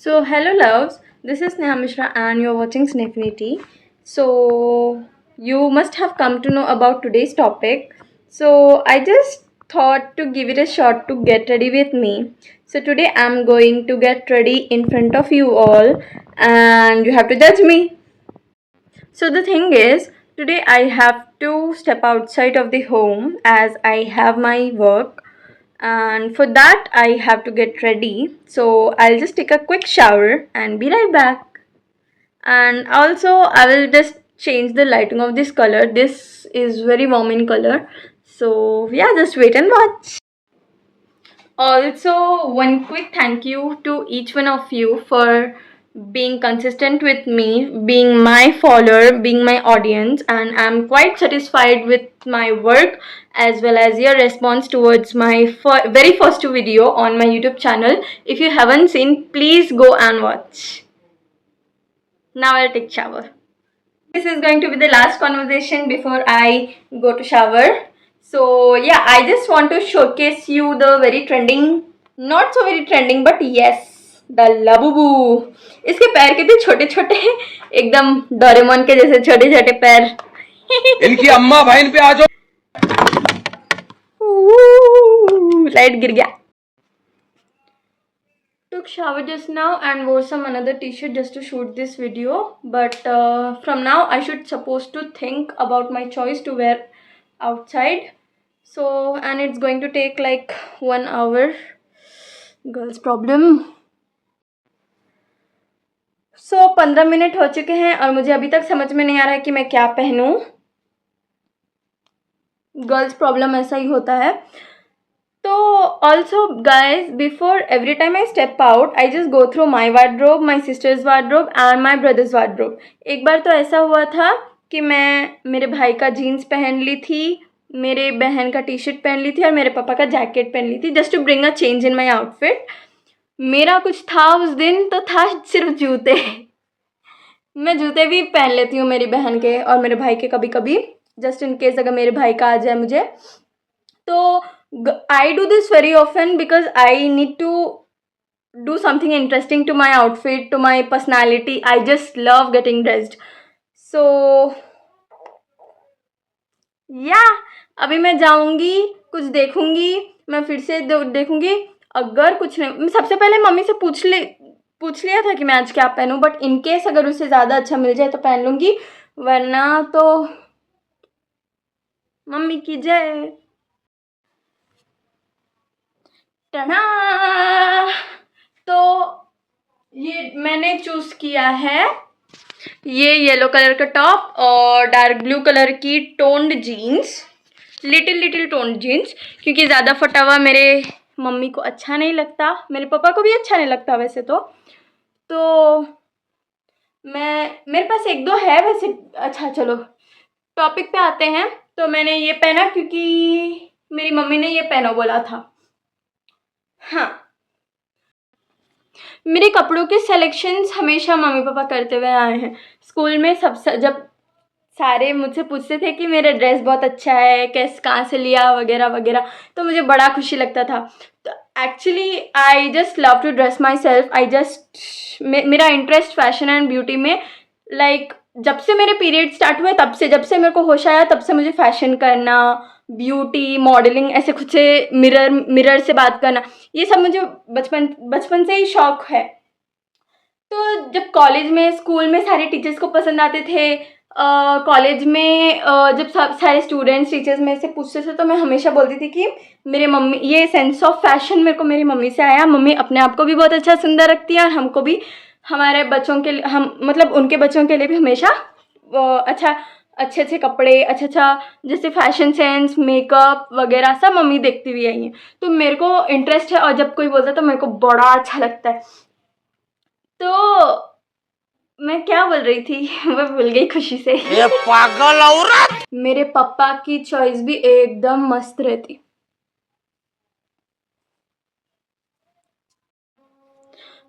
So, hello loves, this is Neha Mishra and you're watching Snifinity. So, you must have come to know about today's topic. So, I just thought to give it a shot to get ready with me. So, today I'm going to get ready in front of you all and you have to judge me. So, the thing is, today I have to step outside of the home as I have my work, and for that I have to get ready. So I'll just take a quick shower and be right back. And also I will just change the lighting of this color. This is very warm in color. So yeah, just wait and watch. Also, one quick thank you to each one of you for being consistent with me, being my follower, being my audience, and I'm quite satisfied with my work as well as your response towards my very first video on my YouTube channel. If you haven't seen, please go and watch. Now I'll take shower. This is going to be the last conversation before I go to shower. So yeah, I just want to showcase you the very trending, not so very trending, but yes, the Labubu. इसके पैर कितने छोटे छोटे हैं, एकदम Doraemon के जैसे छोटे छोटे पैर. इनकी अम्मा बहन पे आ जाओ. लाइट गिर गया. Took shower just now and wore some another t-shirt just to shoot this video, but from now I should supposed to think about my choice to wear outside. So, and it's going to take like 1 hour. Girls problem. So 15 minute हो चुके हैं और मुझे अभी तक समझ में नहीं आ रहा है कि मैं क्या पहनूं. गर्ल्स प्रॉब्लम ऐसा ही होता है. So also guys, before every time I step out, I just go through my wardrobe, my sister's wardrobe and my brother's wardrobe. एक बार तो ऐसा हुआ था कि मैं मेरे भाई का जीन्स पहन ली थी, मेरे बहन का टी शर्ट पहन ली थी और मेरे पापा का जैकेट पहन ली थी, just to bring a change in my outfit. मेरा कुछ था उस दिन तो था सिर्फ जूते. मैं जूते भी पहन लेती हूँ मेरी बहन के और मेरे भाई के कभी कभी, जस्ट इन केस अगर मेरे भाई का आ जाए मुझे. तो I do this very often because I need to do something interesting to my outfit, to my personality. I just love getting dressed. So yeah, अभी मैं जाऊंगी, कुछ देखूंगी, मैं फिर से देखूंगी. अगर कुछ नहीं, सबसे पहले मम्मी से पूछ लिया था कि मैं आज क्या पहनूं, बट इन केस अगर उससे ज़्यादा अच्छा मिल जाए तो पहन लूंगी, वरना तो मम्मी की जय. टना. तो ये मैंने चूज किया है ये येलो कलर का टॉप और डार्क ब्लू कलर की toned jeans, little toned jeans, क्योंकि ज़्यादा फटा हुआ मेरे मम्मी को अच्छा नहीं लगता, मेरे पापा को भी अच्छा नहीं लगता वैसे तो मेरे पास एक दो है वैसे. अच्छा चलो टॉपिक पे आते हैं. तो मैंने ये पहना क्योंकि मेरी मम्मी ने ये पहनो बोला था. हाँ, मेरे कपड़ों के सिलेक्शंस हमेशा मम्मी पापा करते हुए आए हैं. स्कूल में जब सारे मुझसे पूछते थे कि मेरा ड्रेस बहुत अच्छा है, कहाँ से लिया वगैरह वगैरह, तो मुझे बड़ा खुशी लगता था. तो actually I just love to dress myself. मेरा इंटरेस्ट फैशन एंड ब्यूटी में, लाइक जब से मेरे पीरियड स्टार्ट हुए तब से, जब से मेरे को होश आया तब से मुझे फैशन करना, ब्यूटी, मॉडलिंग, ऐसे खुद से मिरर से बात करना, ये सब मुझे बचपन से ही शौक है. तो जब कॉलेज में, स्कूल में सारे टीचर्स को पसंद आते थे, कॉलेज में जब सब सारे स्टूडेंट्स टीचर्स में से पूछते थे तो मैं हमेशा बोलती थी कि मेरे मम्मी, ये सेंस ऑफ फैशन मेरे को मेरी मम्मी से आया. मम्मी अपने आप को भी बहुत अच्छा सुंदर रखती है और हमको भी, हमारे बच्चों के लिए, हम मतलब उनके बच्चों के लिए भी हमेशा अच्छे कपड़े, अच्छा जैसे फैशन सेंस, मेकअप वगैरह सब मम्मी देखती हुई आई हैं. तो मेरे को इंटरेस्ट है और जब कोई बोलता है तो मेरे को बड़ा अच्छा लगता है. तो मैं क्या बोल रही थी मैं भूल गई खुशी से. ये पागल औरत. मेरे पापा की चॉइस भी एकदम मस्त रहती.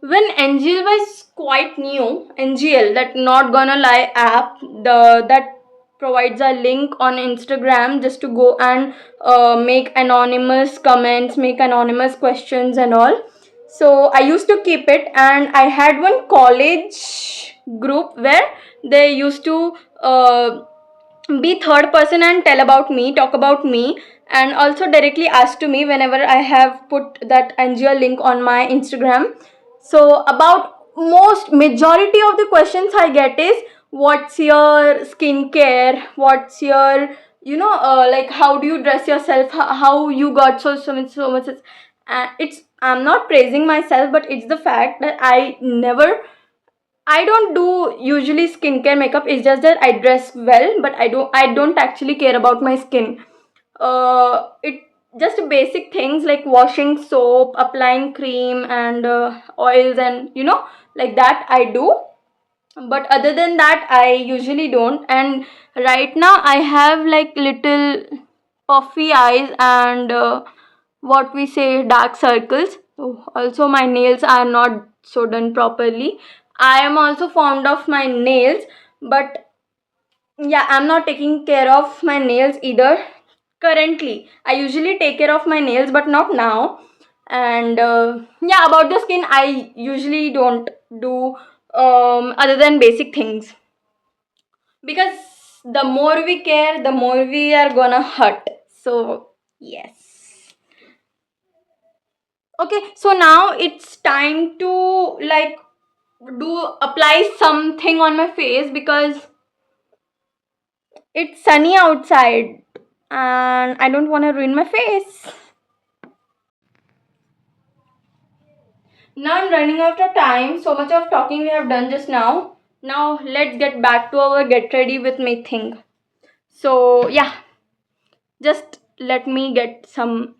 When NGL was quite new, NGL, that not gonna lie app, that provides a link on Instagram just to go and make anonymous comments, make anonymous questions and all. So I used to keep it, and I had one college group where they used to be third person and tell about me, talk about me, and also directly ask to me whenever I have put that NGL link on my Instagram. So about most majority of the questions I get is, what's your skincare, what's your, like, how do you dress yourself, how you got so much. It's, I'm not praising myself, but it's the fact that I don't do usually skincare makeup. It's just that I dress well, but I don't actually care about my skin. It just basic things like washing soap, applying cream and oils, and like that I do. But other than that, I usually don't. And right now I have like little puffy eyes and what we say, dark circles. Oh, also my nails are not so done properly. I am also fond of my nails, but yeah, I'm not taking care of my nails either currently. I usually take care of my nails, but not now. And yeah, about the skin, I usually don't do other than basic things, because the more we care, the more we are gonna hurt. So yes. Okay, so now it's time to, like, do apply something on my face, because it's sunny outside and I don't want to ruin my face. Now I'm running out of time. So much of talking we have done just now. Now let's get back to our get ready with me thing. So yeah, just let me get some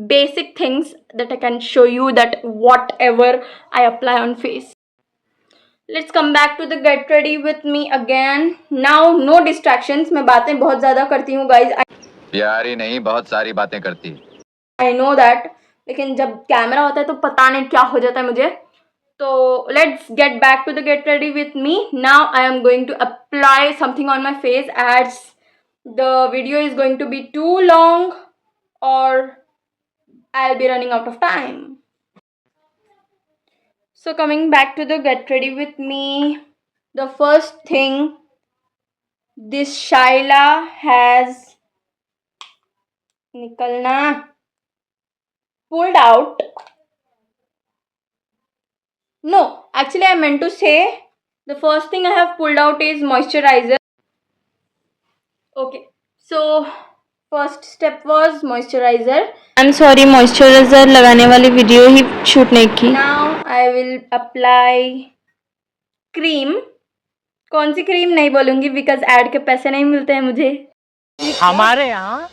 basic things that I can show you, that whatever I apply on face. Let's come back to the get ready with me again. Now no distractions. मैं बातें बहुत ज़्यादा करती हूँ guys. प्यारी नहीं, बहुत सारी बातें करती. I know that. लेकिन जब कैमरा होता है तो पता नहीं क्या हो जाता है मुझे. So let's get back to the get ready with me. Now I am going to apply something on my face, as the video is going to be too long or I'll be running out of time. So coming back to the get ready with me, the first thing, this Shaila has nikalna pulled out. No, actually I meant to say the first thing I have pulled out is moisturizer. Okay, so first step was moisturizer. I'm sorry, moisturiser लगाने वाली video ही shoot नहीं की. Now I will apply cream. कौन सी cream नहीं बोलूँगी, because add के पैसे नहीं मिलते हैं मुझे. हमारे यहाँ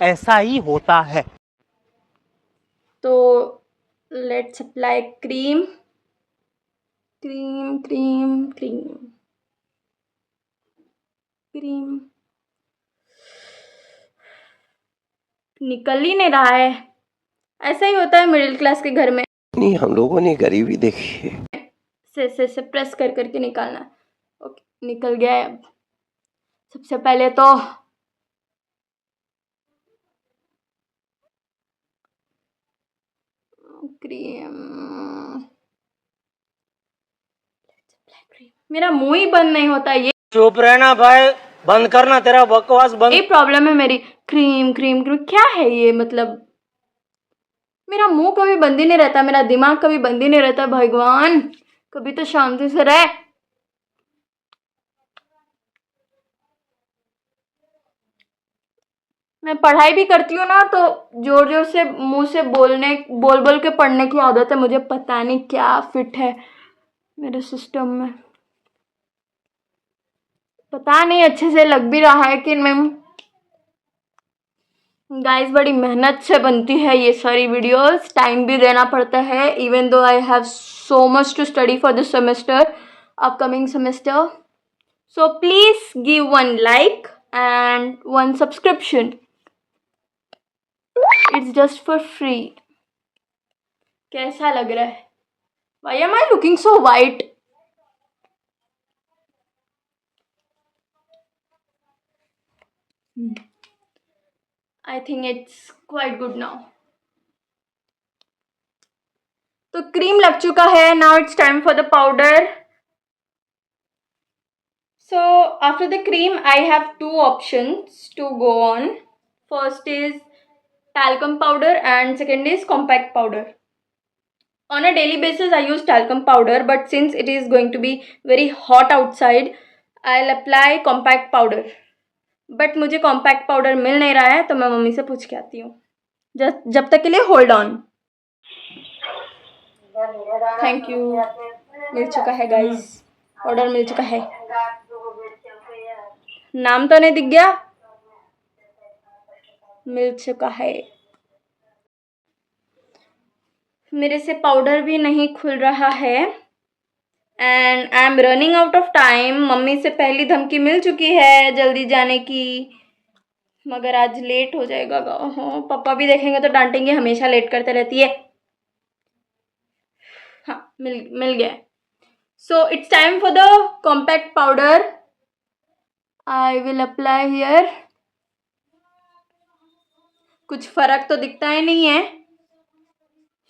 ऐसा ही होता है. तो let's apply cream. Cream cream cream cream. निकल ही नहीं रहा है. ऐसा ही होता है मिडिल क्लास के घर में. नहीं, हम लोगों ने गरीबी देखी है. से प्रेस कर करके निकालना. ओके, निकल गया है. अब सबसे पहले तो क्रीम. मेरा मुंह ही बंद नहीं होता. ये चुप रहना भाई, बंद करना तेरा बकवास बंद. एक प्रॉब्लम है मेरी. क्रीम क्रीम क्रीम क्या है ये, मतलब मेरा मुंह कभी बंद ही नहीं रहता, मेरा दिमाग कभी बंद ही नहीं रहता. भगवान कभी तो शांति से रहे. मैं पढ़ाई भी करती हूँ ना, तो जोर जोर से मुंह से बोल बोल के पढ़ने की आदत है. मुझे पता नहीं क्या फिट है मेरे सिस्टम में, पता नहीं अच्छे से लग भी रहा है कि मैं. गाइस बड़ी मेहनत से बनती है ये सारी वीडियोस, टाइम भी देना पड़ता है. Even though I have so much to study for this semester, upcoming semester. So please give one like and one subscription. It's just for free. कैसा लग रहा है? Why am I looking so white? I think it's quite good now. तो cream लग चुका है. Now it's time for the powder. So after the cream, I have two options to go on. First is talcum powder and second is compact powder. On a daily basis, I use talcum powder, but since it is going to be very hot outside, I'll apply compact powder. But मुझे compact powder मिल नहीं रहा है, तो मैं mummy से पूछ के आती हूँ. जब तक के लिए होल्ड ऑन. Thank you. मिल चुका है गाइस, ऑर्डर मिल चुका है. नाम तो नहीं दिख गया. मिल चुका है. मेरे से पाउडर भी नहीं खुल रहा है and I am running out of time. Mummy से पहली धमकी मिल चुकी है जल्दी जाने की, मगर आज लेट हो जाएगा. हाँ, पापा भी देखेंगे तो डांटेंगे, हमेशा लेट करते रहती है. हाँ, मिल गया. So it's time for the compact powder. I will apply here. कुछ फर्क तो दिखता ही नहीं है,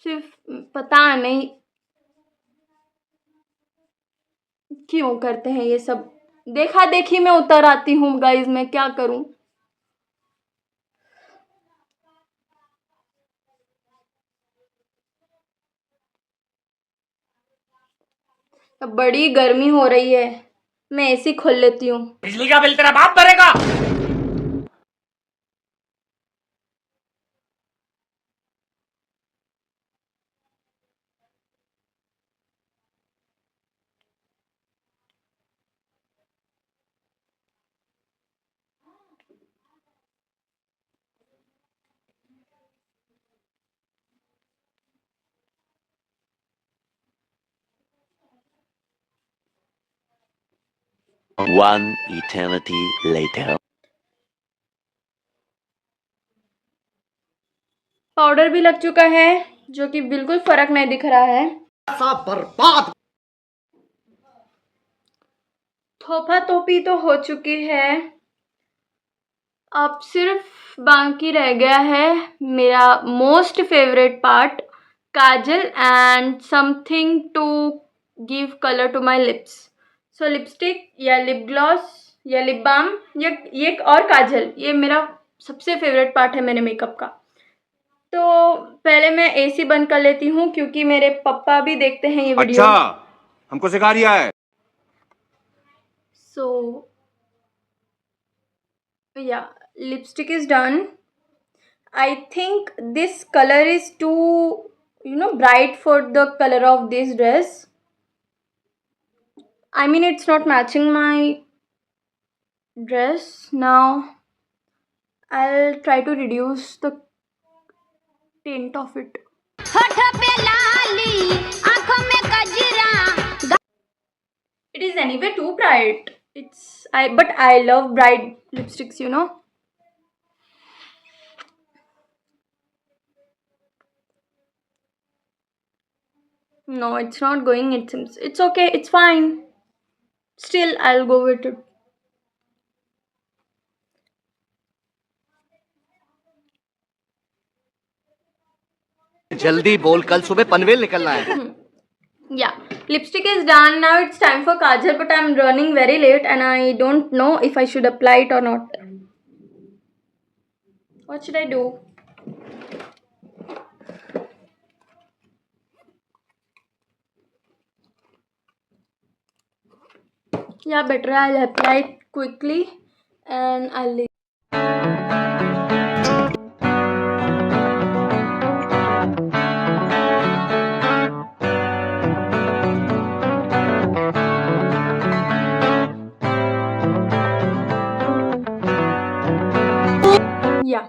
सिर्फ पता नहीं क्यों करते हैं ये सब. देखा देखी में उतर आती हूँ गाइज, मैं क्या करूँ. अब बड़ी गर्मी हो रही है, मैं एसी खोल लेती हूँ. बिजली का बिल तेरा बाप भरेगा. One eternity later. पाउडर भी लग चुका है, जो कि बिल्कुल फर्क नहीं दिख रहा है. बर्बाद. थोपा थोपी तो हो चुकी है, अब सिर्फ बाकी रह गया है मेरा most favourite part, kajal and something to give colour to my lips. So lipstick या लिप ग्लॉस या लिप बाम, ये और काजल, ये मेरा सबसे फेवरेट पार्ट है मेरे मेकअप का. तो पहले मैं एसी बंद कर लेती हूँ, क्योंकि मेरे पापा भी देखते हैं ये वीडियो. अच्छा, हमको सिखा रिया है. So yeah, lipstick is done. I think this color is too, bright for the color of this dress. I mean, it's not matching my dress. Now I'll try to reduce the tint of it. It is anyway too bright. But I love bright lipsticks, No, it's not going, it seems. It's okay, it's fine. Still, I'll go with it. जल्दी बोल, कल सुबह पनवेल निकलना है. Yeah, lipstick is done. Now it's time for kajal, but I'm running very late and I don't know if I should apply it or not. What should I do? Yeah, better I'll apply it quickly and I'll leave. Yeah,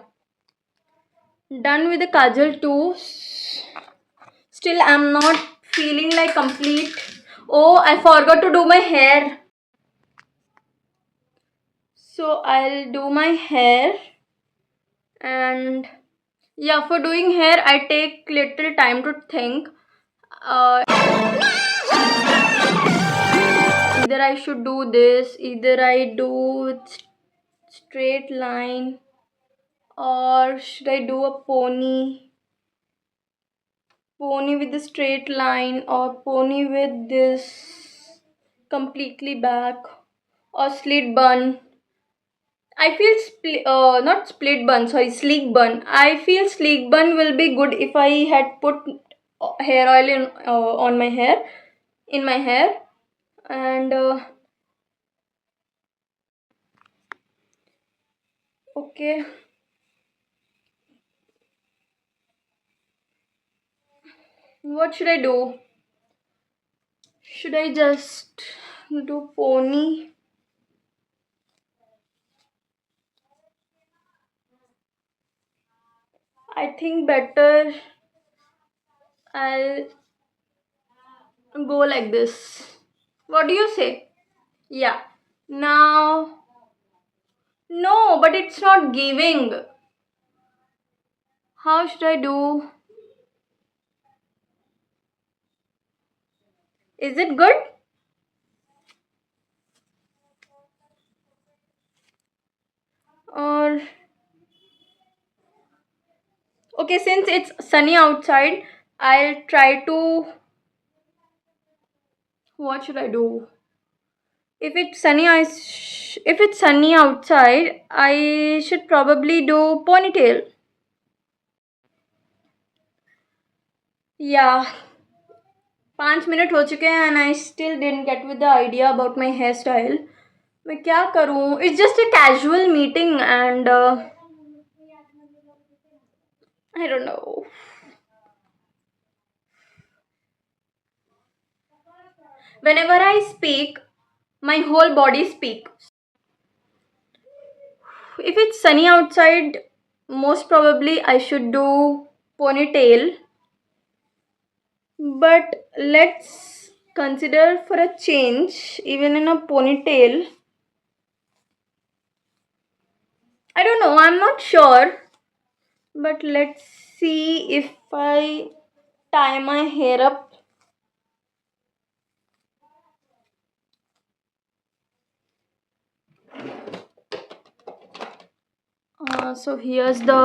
done with the kajal too. Still, I'm not feeling like complete. Oh, I forgot to do my hair. So I'll do my hair, and yeah, for doing hair I take little time to think. Either I should do this, either I do straight line, or should I do a pony? pony with the straight line, or pony with this completely back, or slit bun. I feel not split bun, sorry, sleek bun. I feel sleek bun will be good if I had put hair oil on my hair, in my hair, and okay. What should I do? Should I just do pony? I think better I'll go like this. What do you say? Yeah. Now, no, but it's not giving. How should I do? Is it good? Or okay, since it's sunny outside, I'll try to. What should I do? If it's sunny, if it's sunny outside, I should probably do ponytail. Yeah, 5 minutes हो चुके हैं and I still didn't get with the idea about my hairstyle. मैं क्या करूँ? It's just a casual meeting and I don't know. Whenever I speak, my whole body speaks. If it's sunny outside, most probably I should do ponytail. But let's consider for a change, even in a ponytail. I don't know, I'm not sure. But let's see if I tie my hair up. So here's the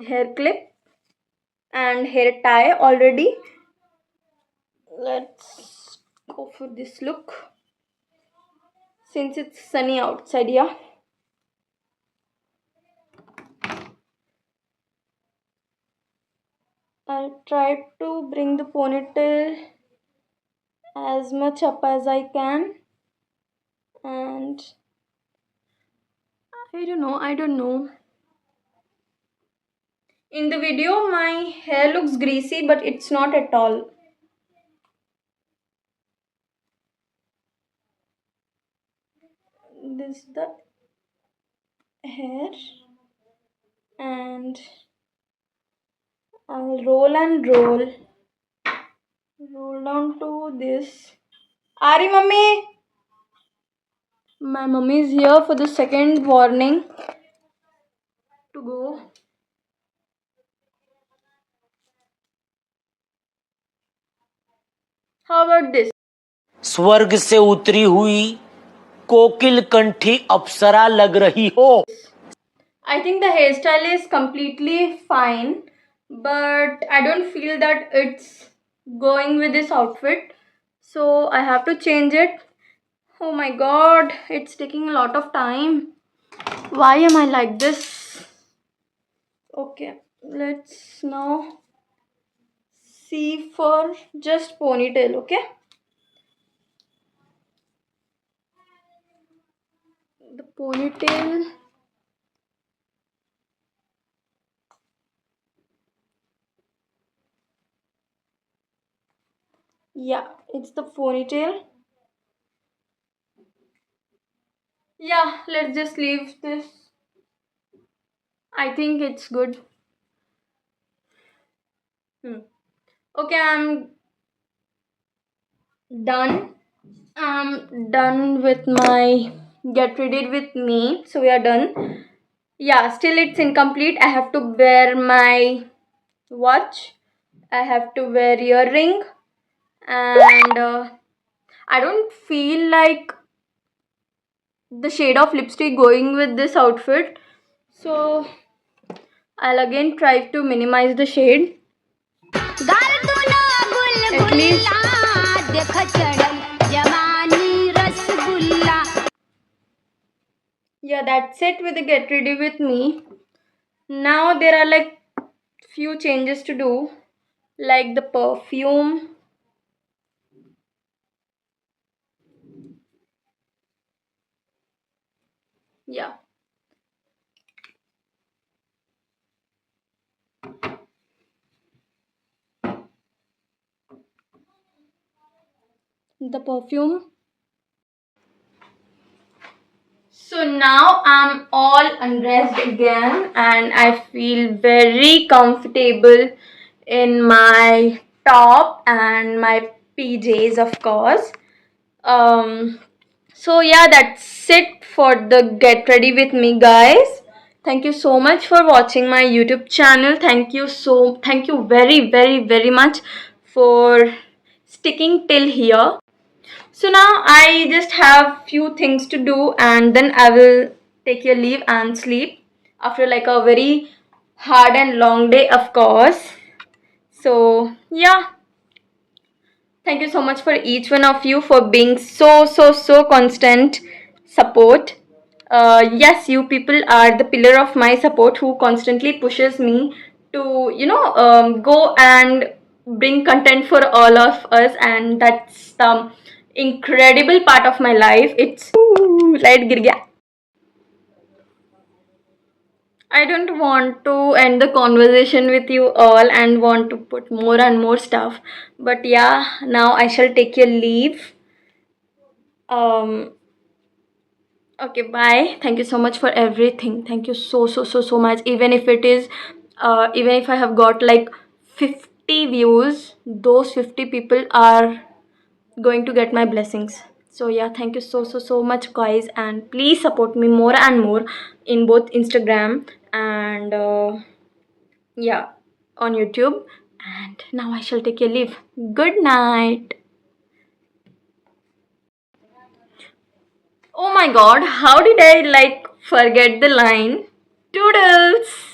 hair clip and hair tie already. Let's go for this look since it's sunny outside. Yeah, I'll try to bring the ponytail as much up as I can, and I don't know. In the video, my hair looks greasy, but it's not at all. This is the hair, and I'll roll and roll down to this. Ari, mummy! My mummy is here for the second warning to go. How about this? स्वर्ग से उतरी हुई कोकिल कंठी अप्सरा लग रही हो. I think the hairstyle is completely fine, but I don't feel that it's going with this outfit, so I have to change it. Oh my god, it's taking a lot of time. Why am I like this? Okay, let's now see for just ponytail, okay? The ponytail. Yeah, it's the ponytail. Yeah, let's just leave this. I think it's good. Okay, I'm done. I'm done with my get ready with me. So we are done. Yeah, still it's incomplete. I have to wear my watch. I have to wear earring. And I don't feel like the shade of lipstick going with this outfit. So I'll again try to minimize the shade. At least yeah, that's it with the get ready with me. Now there are like few changes to do, like the perfume. Yeah. The perfume. So now I'm all undressed again and I feel very comfortable in my top and my PJs, of course. So yeah, that's it for the get ready with me, guys. Thank you so much for watching my YouTube channel. Thank you very much for sticking till here. So now I just have few things to do and then I will take your leave and sleep after like a very hard and long day, of course. So yeah, thank you so much for each one of you for being so constant support. Yes, you people are the pillar of my support who constantly pushes me to go and bring content for all of us, and that's the incredible part of my life. It's light gir gaya. I don't want to end the conversation with you all and want to put more and more stuff. But yeah, now I shall take your leave. Okay, bye. Thank you so much for everything. Thank you so much. Even if it is, even if I have got like 50 views, those 50 people are going to get my blessings. So yeah, thank you so much, guys, and please support me more and more in both Instagram and yeah, on YouTube. And now I shall take a leave. Good night. Oh my god, how did I like forget the line? Toodles!